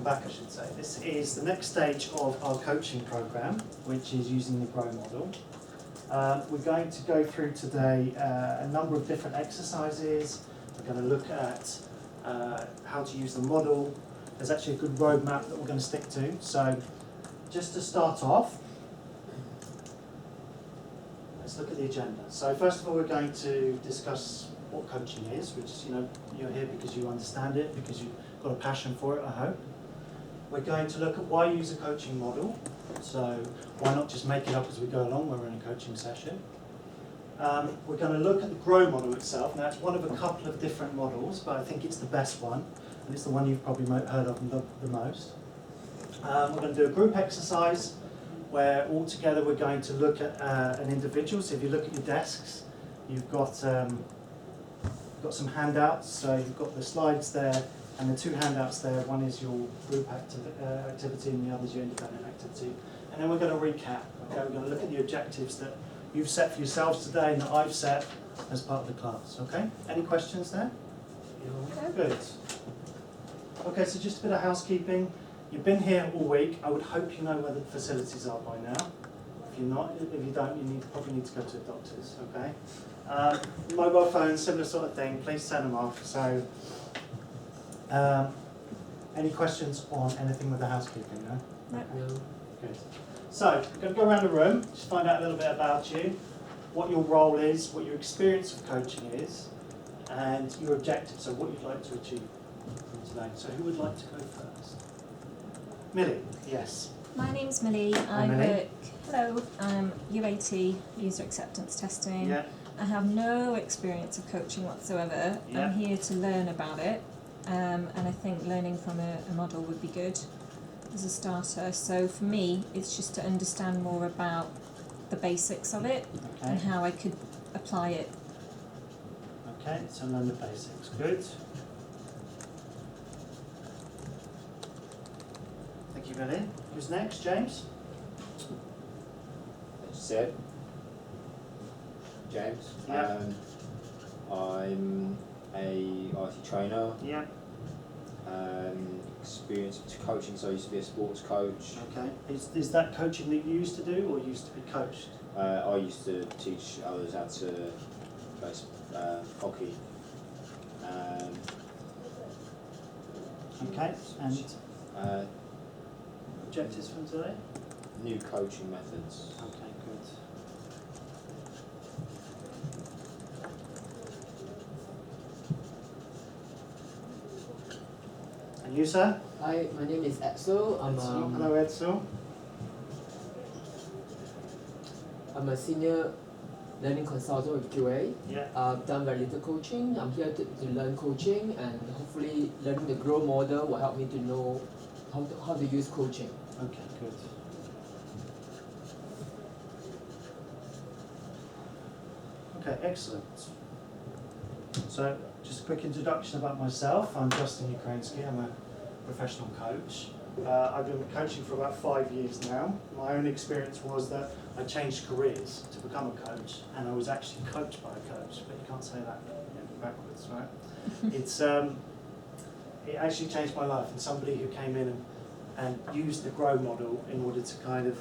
back, I should say. This is the next stage of our coaching program, which is using the GROW model. We're going to go through today a number of different exercises. We're going to look at how to use the model. There's actually a good roadmap that we're going to stick to. So just to start off, let's look at the agenda. So first of all, we're going to discuss what coaching is, which is, you're here because you understand it, because you've got a passion for it, I hope. We're going to look at why use a coaching model. So why not just make it up as we go along when we're in a coaching session. We're going to look at the GROW model itself. Now, it's one of a couple of different models, but I think it's the best one, and it's the one you've probably heard of the most. We're going to do a group exercise where all together we're going to look at an individual. So if you look at your desks, you've got some handouts. So you've got the slides there and the two handouts there. One is your group activity and the other is your independent activity. And then we're going to recap. Okay, we're going to look at the objectives that you've set for yourselves today and that I've set as part of the class. Okay, any questions there? Good. Okay, so just a bit of housekeeping. You've been here all week. I would hope you know where the facilities are by now. If you don't, you probably need to go to the doctors. Okay. Mobile phones, similar sort of thing. Please turn them off. So, any questions on anything with the housekeeping? No. Good. So, we're going to go around the room, just find out a little bit about you, what your role is, what your experience of coaching is, and your objectives. So, what you'd like to achieve from today. So, who would like to go first? Millie, yes. My name's Millie. Hello, I'm UAT, user acceptance testing. Yeah. I have no experience of coaching whatsoever. Yeah. I'm here to learn about it, and I think learning from a model would be good as a starter. So for me, it's just to understand more about the basics of it and how I could apply it. Okay, so learn the basics. Good. Thank you, Millie. Who's next? James? Seb. James. Yeah. I'm a IT trainer. Yeah. Experience of coaching, so I used to be a sports coach. Okay. Is that coaching that you used to do or used to be coached? I used to teach others how to play hockey. Okay. And objectives from today? New coaching methods. Okay, good. And you, sir? Hi, my name is Edsel. Hello, Edsel. I'm a senior learning consultant with QA. Yeah. I've done very little coaching. I'm here to learn coaching, and hopefully learning the GROW model will help me to know how to use coaching. Okay, good. Okay, excellent. So, just a quick introduction about myself. I'm Justin Ukrainsky. I'm a professional coach. I've been coaching for about 5 years now. My own experience was that I changed careers to become a coach, and I was actually coached by a coach, but you can't say that backwards, right? It actually changed my life, and somebody who came in and used the GROW model in order to kind of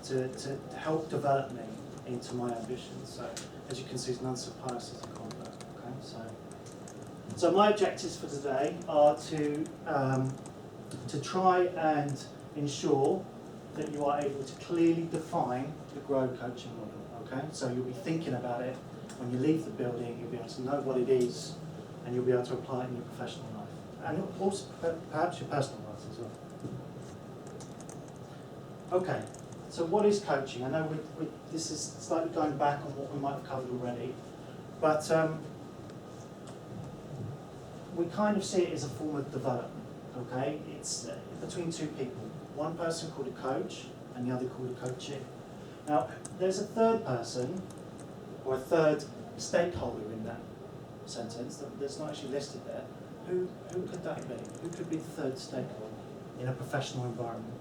to help develop me into my ambitions. So as you can see, none so pious as a convert. Okay, so my objectives for today are to try and ensure that you are able to clearly define the GROW coaching model. Okay, so you'll be thinking about it when you leave the building. You'll be able to know what it is, and you'll be able to apply it in your professional life, and also perhaps your personal life as well. Okay, so what is coaching? I know this is slightly going back on what we might have covered already, but we kind of see it as a form of development. Okay, it's between two people, one person called a coach and the other called a coachee. Now, there's a third person or a third stakeholder in that sentence that's not actually listed there. Who could that be? Who could be the third stakeholder in a professional environment?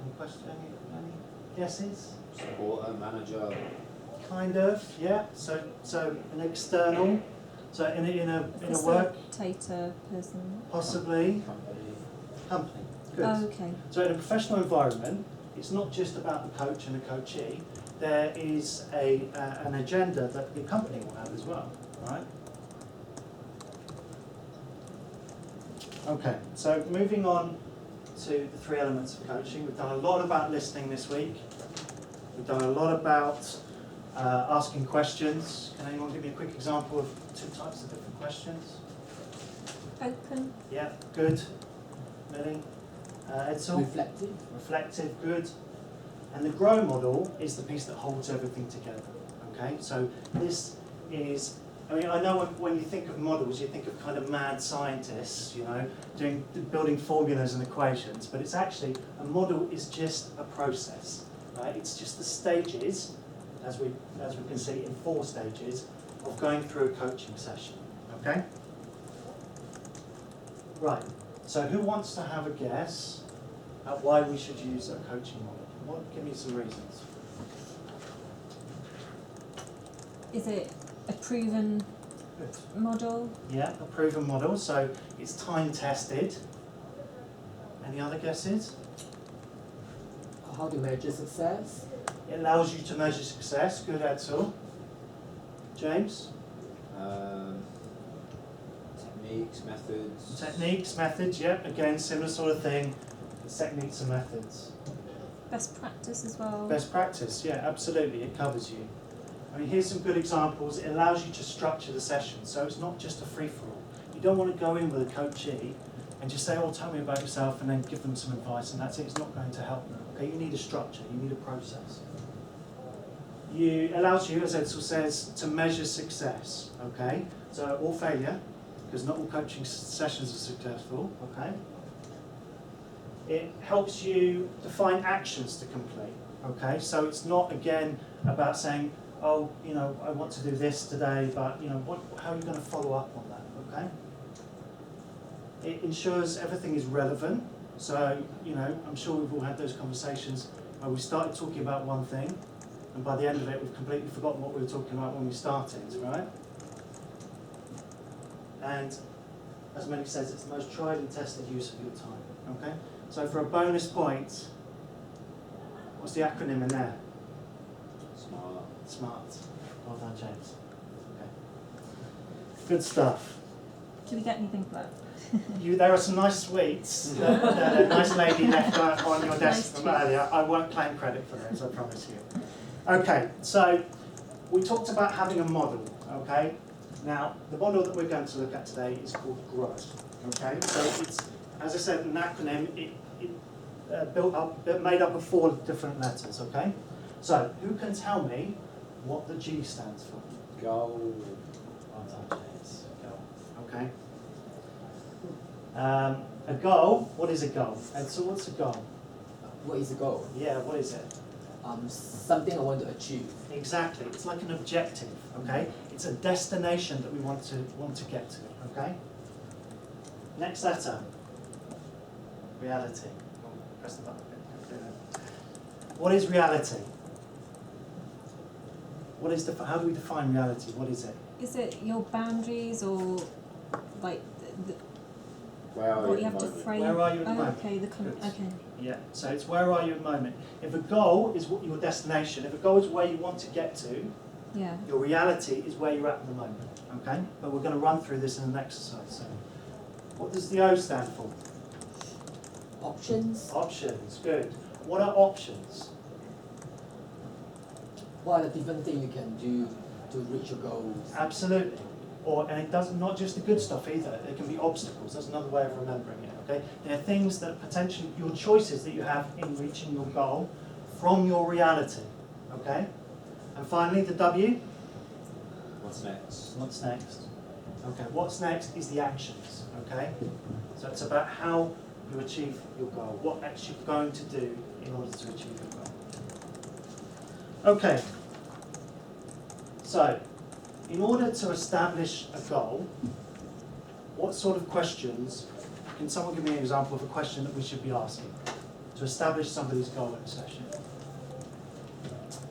Any questions? Any guesses? Supporter, manager. Kind of, yeah. So an external. So in a work, Facilitator person. possibly Company. company. Good. Oh, okay. So in a professional environment, it's not just about the coach and the coachee. There is an agenda that the company will have as well, right? Okay, so moving on to the 3 elements of coaching. We've done a lot about listening this week. We've done a lot about asking questions. Can anyone give me a quick example of 2 types of different questions? Open. Yeah, good. Millie? Edsel? Reflective. Reflective, good. And the GROW model is the piece that holds everything together. Okay, so this is, I mean, I know when you think of models, you think of kind of mad scientists, you know, building formulas and equations, but it's actually, a model is just a process, right? It's just the stages, as we can see in 4 stages, of going through a coaching session, okay? Right, so who wants to have a guess at why we should use a coaching model? Give me some reasons. Is it a proven model? Yeah, a proven model, so it's time tested. Any other guesses? How to measure success? It allows you to measure success. Good, Edsel. James? Techniques, methods. Techniques, methods, yep, again, similar sort of thing. It's techniques and methods. Best practice as well? Best practice, yeah, absolutely, it covers you. I mean, here's some good examples. It allows you to structure the session, so it's not just a free-for-all. You don't want to go in with a coachee and just say, oh, tell me about yourself, and then give them some advice, and that's it. It's not going to help them, okay? You need a structure, you need a process. It allows you, as Edsel says, to measure success, okay? So, or failure, because not all coaching sessions are successful, okay? It helps you define actions to complete, okay? So it's not, again, about saying, oh, you know, I want to do this today, but, you know, how are you going to follow up on that, okay? It ensures everything is relevant. So, you know, I'm sure we've all had those conversations where we started talking about one thing, and by the end of it, we've completely forgotten what we were talking about when we started, right? And as Millie says, it's the most tried and tested use of your time, okay? So for a bonus point, what's the acronym in there? Smart. SMART. Well done, James. Okay. Good stuff. Do we get anything for that? There are some nice sweets that a nice lady left on your desk Nice from treat. earlier. I won't claim credit for those, I promise you. Okay, so we talked about having a model, okay? Now, the model that we're going to look at today is called GROW, okay? So it's, as I said, an acronym, made up of 4 different letters, okay? So, who can tell me what the G stands for? Goal. Well done, James. Goal, okay? A goal, what is a goal? And so what's a goal? What is the goal? Yeah, what is it? Something I want to achieve. Exactly, it's like an objective, okay? It's a destination that we want to get to, okay? Next letter, reality. Oh, press the button. What is reality? How do we define reality? What is it? Is it your boundaries or like Where are what you you at have the to moment? frame? Where are you at the Oh, moment? okay, Good. okay. Yeah, so it's where are you at the moment. If a goal is what your destination, if a goal is where you want to get to, Yeah. your reality is where you're at the moment, okay? But we're going to run through this in an exercise. So, what does the O stand for? Options. Options, good. What are options? What are the different things you can do to reach your goals? Absolutely. And it doesn't, not just the good stuff either, there can be obstacles. That's another way of remembering it, okay? There are things that potentially, your choices that you have in reaching your goal from your reality, okay? And finally, the W. What's next? What's next? Okay, what's next is the actions, okay? So it's about how you achieve your goal, what else you're going to do in order to achieve your goal. Okay, so in order to establish a goal, what sort of questions, can someone give me an example of a question that we should be asking to establish somebody's goal in a session?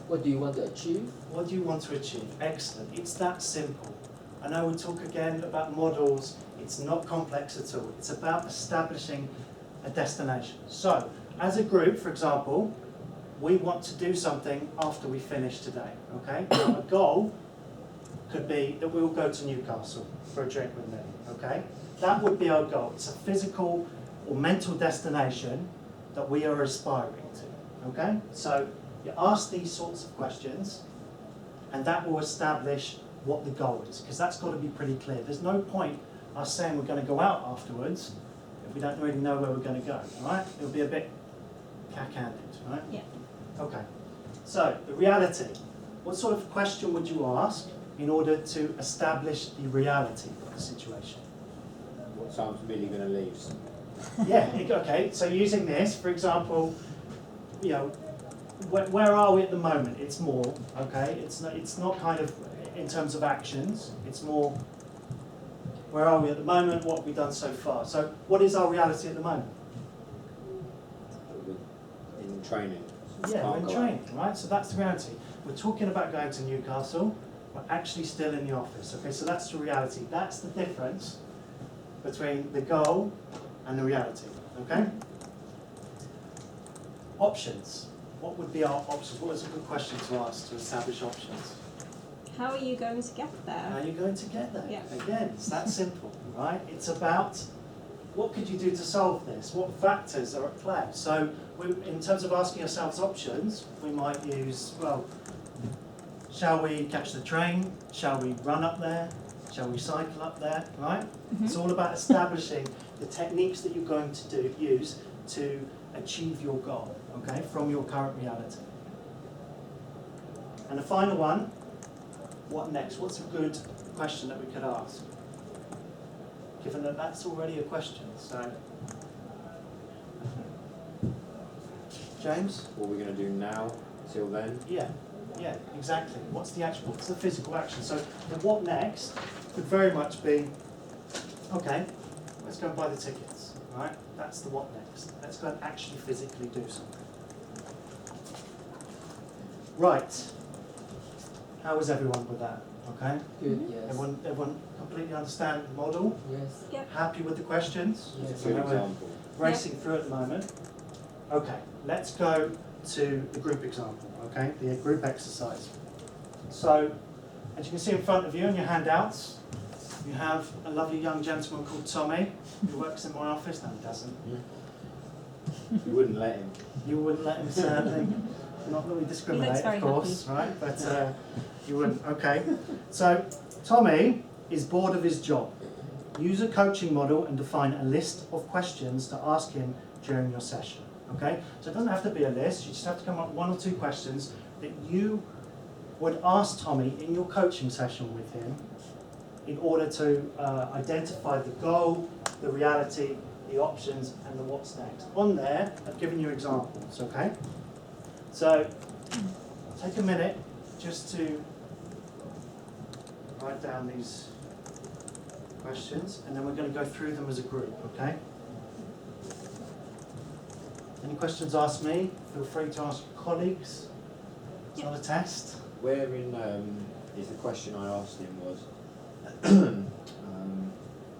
What do you want to achieve? What do you want to achieve? Excellent. It's that simple. I know we talk again about models. It's not complex at all. It's about establishing a destination. So, as a group, for example, we want to do something after we finish today, okay? Now, a goal could be that we'll go to Newcastle for a drink with me, okay? That would be our goal. It's a physical or mental destination that we are aspiring to, okay? So you ask these sorts of questions, and that will establish what the goal is, because that's got to be pretty clear. There's no point us saying we're going to go out afterwards if we don't really know where we're going to go, all right? It'll be a bit cack-handed, right? Yeah. Okay. So, the reality. What sort of question would you ask in order to establish the reality of the situation? What time's Millie going to leave? Yeah, okay, so using this, for example, you know, where are we at the moment? It's more, okay, it's not kind of in terms of actions, it's more, where are we at the moment, what have we done so far? So what is our reality at the moment? In training. Yeah, we're in training, right? So that's the reality. We're talking about going to Newcastle, we're actually still in the office, okay, so that's the reality. That's the difference between the goal and the reality, okay? Options. What would be our options? What is a good question to ask to establish options? How are you going to get How are there? you going to get there? Yeah. Again, it's that simple, right? It's about what could you do to solve this? What factors are at play? So in terms of asking ourselves options, we might use, well, shall we catch the train? Shall we run up there? Shall we cycle up there, right? It's all about establishing the techniques that you're going to use to achieve your goal, okay, from your current reality. And the final one, what next? What's a good question that we could ask? Given that that's already a question, so. James? What are we going to do now till then? Yeah, exactly. What's the physical action? So the what next could very much be, okay, let's go and buy the tickets, right? That's the what next. Let's go and actually physically do something. Right. How was everyone with that? Okay? Good, yes. Everyone completely understand the model? Yes. Yep. Happy with the questions? Yes. It's a good I know we're example. racing through at the moment. Okay, let's go to the group example, okay? The group exercise. So, as you can see in front of you in your handouts, you have a lovely young gentleman called Tommy, who works in my office. No, he doesn't. You wouldn't let him. You wouldn't let him, certainly. Not that we discriminate, very of course, right? But you wouldn't. Okay. So Tommy is bored of his job. Use a coaching model and define a list of questions to ask him during your session. Okay. So it doesn't have to be a list. You just have to come up with 1 or 2 questions that you would ask Tommy in your coaching session with him in order to identify the goal, the reality, the options, and the what's next. On there, I've given you examples. Okay. So, take a minute just to write down these questions, and then we're going to go through them as a group, okay? Any questions, ask me. Feel free to ask your colleagues. It's not a test. Wherein is the question I asked him was,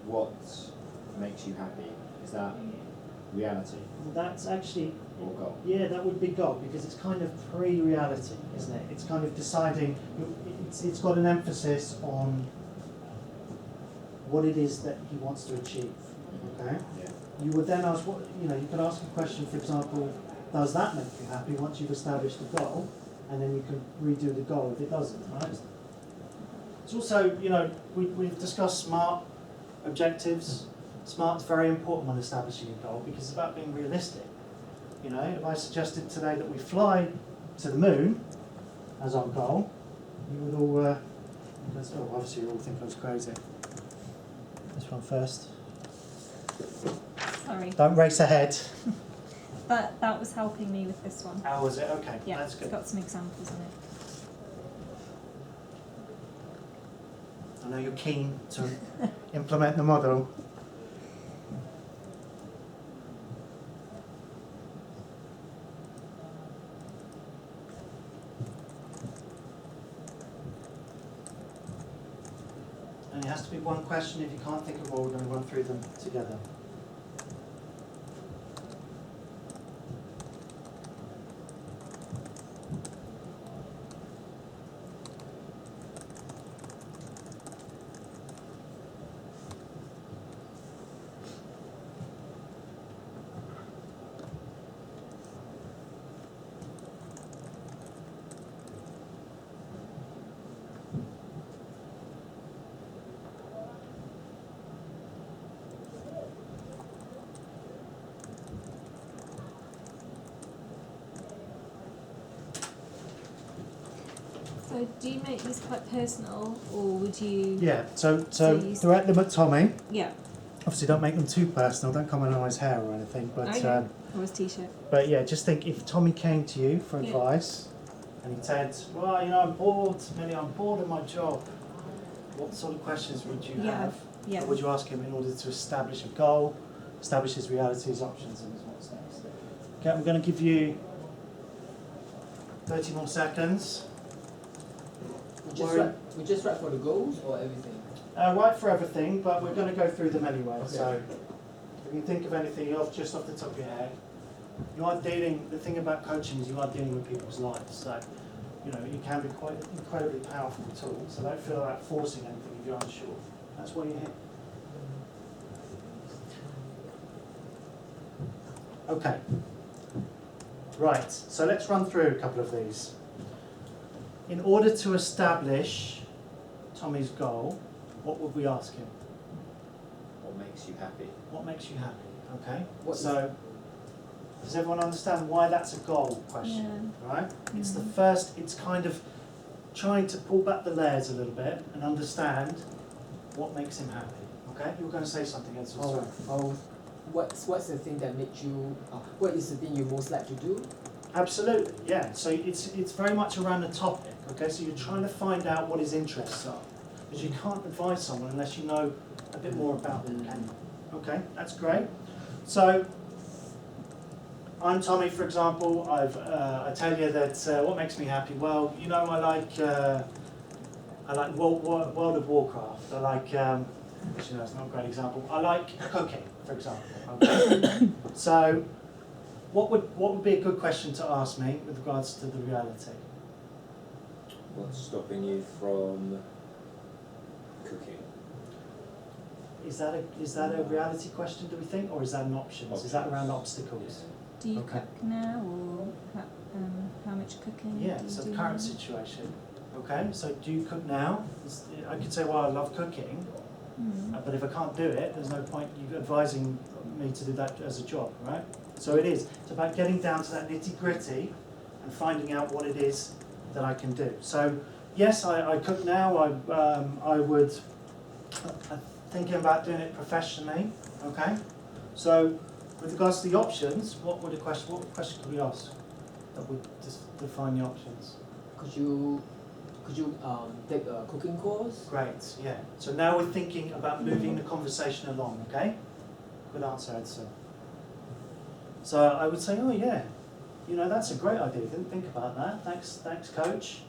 what makes you happy? Is that reality That's actually, or goal? yeah, that would be goal, because it's kind of pre-reality, isn't it? It's kind of deciding, it's got an emphasis on what it is that he wants to achieve, okay? Yeah. You would then ask, you could ask a question, for example, does that make you happy once you've established the goal? And then you can redo the goal if it doesn't, right? It's also, we've discussed SMART objectives. SMART's very important when establishing a goal because it's about being realistic. If I suggested today that we fly to the moon as our goal, you would all, obviously you all think I was crazy. This one first. Sorry. Don't race ahead. That was helping me with this one. How was it? Okay, Yeah, that's good. got some examples in it. I know you're keen to implement the model. Any has to be one question. If you can't think of more, we're going to run through them together. So do you make these quite personal, or would you? Yeah, so So you- direct them at Tommy. Yeah. Obviously, don't make them too personal. Don't comment on his hair or anything. But Okay. Or his t-shirt. but yeah, just think if Tommy came to you for Yeah. advice, and he said, "Well, you know, I'm bored, Millie. I'm bored of my job." What sort of questions would you Yeah. have? Yeah. Or would you ask him in order to establish a goal, establish his reality, his options, and his what's next? Okay, I'm going to give you 30 more seconds. We just write for the goals or everything. Right for everything, but we're going to go through them anyway. Okay. So, if you think of anything just off the top of your head, you are dealing. The thing about coaching is you are dealing with people's lives. So, you know, it can be quite an incredibly powerful tool. So don't feel like forcing anything if you're unsure. That's why you're here. Okay. Right. So let's run through a couple of these. In order to establish Tommy's goal, what would we ask him? What makes you happy? What makes you happy? Okay. What So, does everyone understand why that's a goal question? Right? It's the first. It's kind of trying to pull back the layers a little bit and understand what makes him happy. Okay. You were going to say something else. What's the thing that makes you? What is the thing you most like to do? Absolutely. Yeah. So it's very much around the topic. Okay. So you're trying to find out what his interests are, because you can't advise someone unless you know a bit more about them. Can you? Okay. That's great. So. I'm Tommy, for example. I tell you that what makes me happy. Well, you know, I like World of Warcraft. I like, actually, that's not a great example. I like cooking, for example. Okay. So, what would be a good question to ask me with regards to the reality? What's stopping you from cooking? Is that a reality question? Do we think, or is that an option? Is that around obstacles? Do you Okay. cook now, or how much cooking Yeah, do you so do the current now? situation. Okay, so do you cook now? I could say, well, I love cooking, but if I can't do it, there's no point you advising me to do that as a job, right? So it is. It's about getting down to that nitty gritty and finding out what it is that I can do. So yes, I cook now. I would thinking about doing it professionally. Okay, so with regards to the options, what question could we ask that would just define the options? Could you take a cooking course? Great, yeah. So now we're thinking about moving the conversation along, okay? Good answer, Edson. So I would say, oh yeah, you know, that's a great idea. Didn't think about that. Thanks, coach.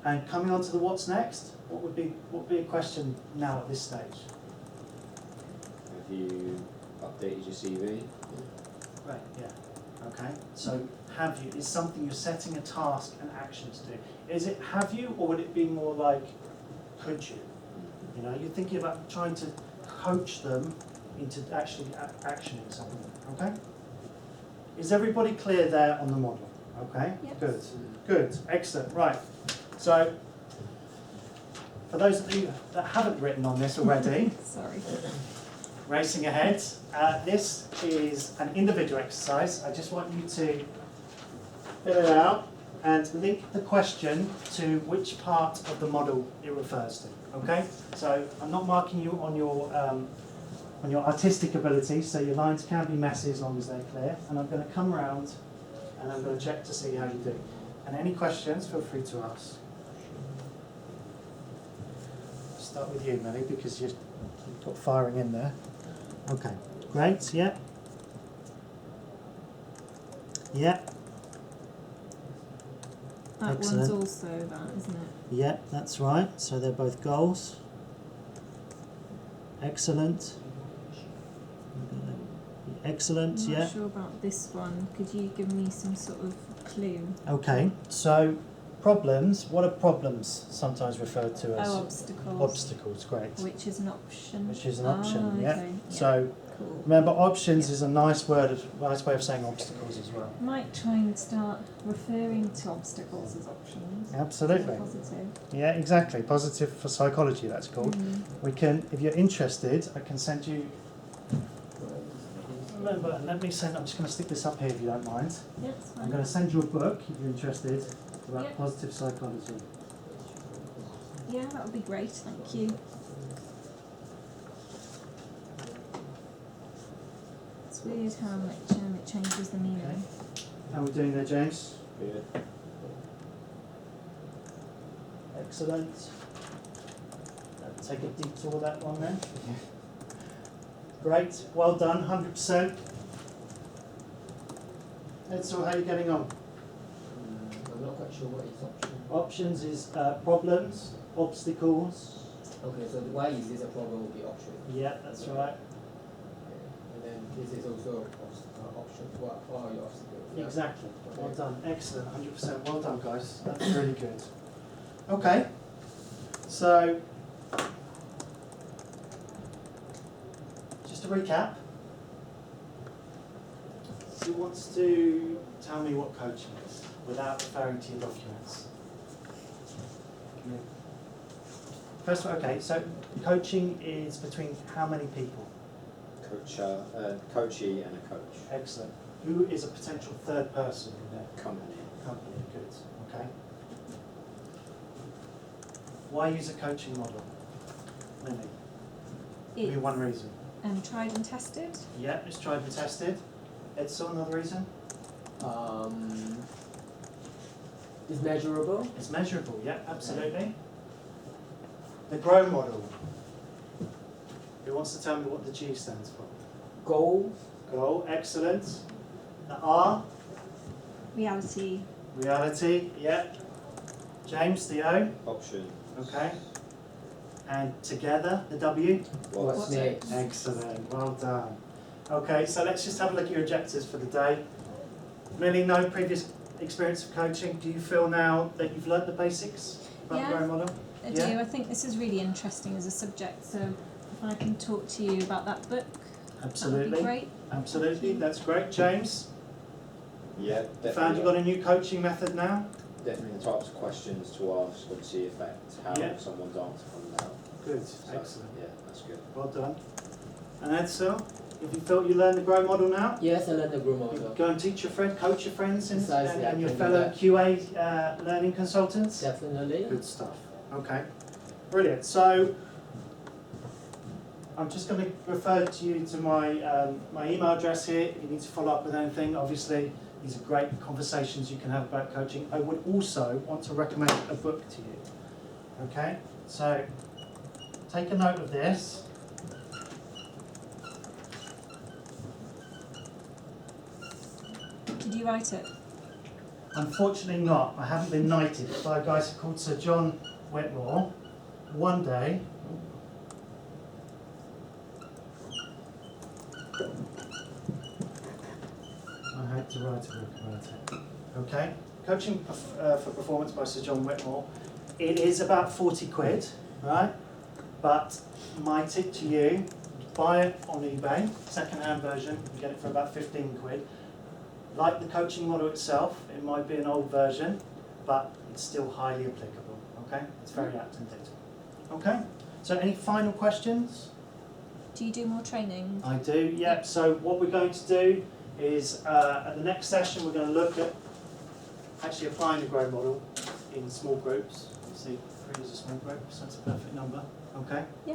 And coming on to the what's next, what would be a question now at this stage? Have you updated your CV? Right, yeah. Okay. So have you is something you're setting a task and action to do. Is it have you, or would it be more like could you? You know, you're thinking about trying to coach them into actually actioning something. Okay. Is everybody clear there on the model? Okay. Yep. Good. Good. Excellent. Right. So for those of you that haven't written on this already, Sorry. racing ahead. This is an individual exercise. I just want you to fill it out and link the question to which part of the model it refers to. Okay? So I'm not marking you on your artistic ability, so your lines can be messy as long as they're clear. And I'm going to come around and I'm going to check to see how you do. And any questions, feel free to ask. Start with you, Millie, because you've got firing in there. Okay, great, yeah. Yeah, That Excellent. one's also that, isn't it? yeah, that's right. So they're both goals. Excellent. Excellent, I'm yeah. not sure about this one. Could you give me some sort of clue? Okay, so problems, what are problems sometimes referred to as? Oh, obstacles. Obstacles, great. Which is an option. Which is an option, Ah, yeah. okay. So Cool. remember, options is a nice nice way of saying obstacles as well. Might try and start referring to obstacles as options. Absolutely. Positive. Yeah, exactly. Positive for psychology, that's called. Mm. We can, if you're interested, I can send you. Remember, let me send. I'm just going to stick this up here if you don't mind. Yeah, it's I'm fine. going to send you a book if you're interested about Yeah. positive psychology. Yeah, that would be great. Thank you. It's weird how much it changes the meaning. How are we doing there, James? Good. Excellent. Take a detour that one then. Great, well done, 100%. Ed, so how are you getting on? I'm not quite sure what is option. Options is problems, obstacles. Okay, so why is this a problem would be option. Yeah, that's right. Okay. And then this is also option. What are your obstacles? Yeah. Exactly. Well Okay. done, excellent, 100%. Well done, guys. That's really good. Okay, so just to recap, who wants to tell me what coaching is without referring to your documents? First of all, okay, so coaching is between how many people? Coachee and a coach. Excellent. Who is a potential third person in that Company. company? Good, okay. Why use a coaching model? Lily, give me It's one reason. tried and tested. Yeah, it's tried and tested. Edsel, another reason? It's measurable. It's measurable, yeah, absolutely. The GROW model. Who wants to tell me what the G stands for? Goal. Goal, excellent. The R, Reality. reality, yeah. James, the O, Option. okay. And together, the W. What's next? Excellent, well done. Okay, so let's just have a look at your objectives for the day. Millie, no previous experience of coaching. Do you feel now that you've learnt the basics about Yeah. the GROW model? I Yeah. do. I think this is really interesting as a subject. So if I can talk to you about that book, that would Absolutely, be great. absolutely, that's great. James, Yeah, found definitely. you got a new coaching method now? Definitely the types of questions to ask obviously affect how Yeah. someone's answer comes out. Good, So, excellent, yeah, that's good. well done. And Edsel, have you felt you learned the GROW model now? Yes, I learned the GROW model. Go and teach your friend, coach your friends and, Precisely, I and your can do fellow that. QA learning consultants? Definitely. Good stuff. Okay, brilliant. So I'm just going to refer to you to my my email address here. If you need to follow up with anything, obviously these are great conversations you can have about coaching. I would also want to recommend a book to you. Okay, so take a note of this. Did you write it? Unfortunately not. I haven't been knighted by a guy called Sir John Whitmore. One day, I hope to write a book about it. Okay? Coaching for Performance by Sir John Whitmore. It is about 40 quid, right? But my tip to you, buy it on eBay, second-hand version, you get it for about 15 quid. Like the coaching model itself, it might be an old version, but it's still highly applicable, okay? It's very apt indeed. Okay, so any final questions? Do you do more training? I do, yeah. So what we're going to do is, at the next session, we're going to look at actually applying the GROW model in small groups. You see, 3 is a small group, so it's a perfect number, okay? Yeah.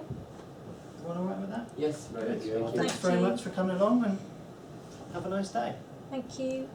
Everyone all right with that? Yes, very Thank good. you. Well, Thank thanks you. very much for coming along and have a nice day. Thank you.